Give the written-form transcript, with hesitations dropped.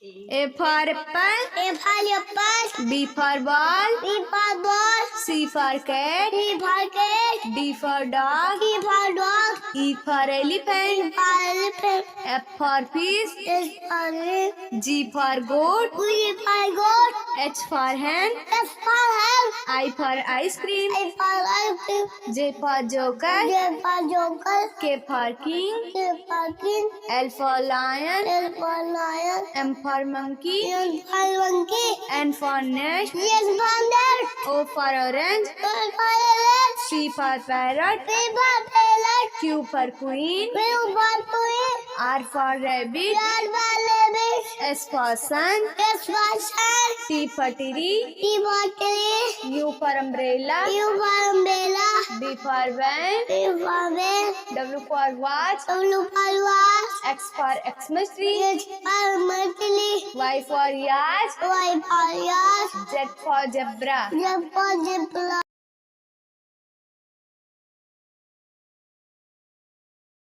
A for apple. A for apple. B for ball. B for ball. C for cat. C for cat. D for dog. E for dog. E for E elephant. for elephant. F for fish. S for ring. G for goat. G for goat. H for hen. S for hen. I for ice cream. I for ice cream. J for joker. J for joker. K for king. K for king. L for lion. L for lion. M for monkey. M for monkey. N for nest. Yes for net. O for orange. O for orange. P for parrot. P for parrot. Q for queen. Q for queen. R for rabbit. R for rabbit. S for sun. S for sun. T for tree. T for tree. U for umbrella. U for umbrella. V for van. V for van. W for watch. W for watch. X for Xmas tree. H for machli. Y for yacht. Y for yacht. Z for zebra. Z for zebra.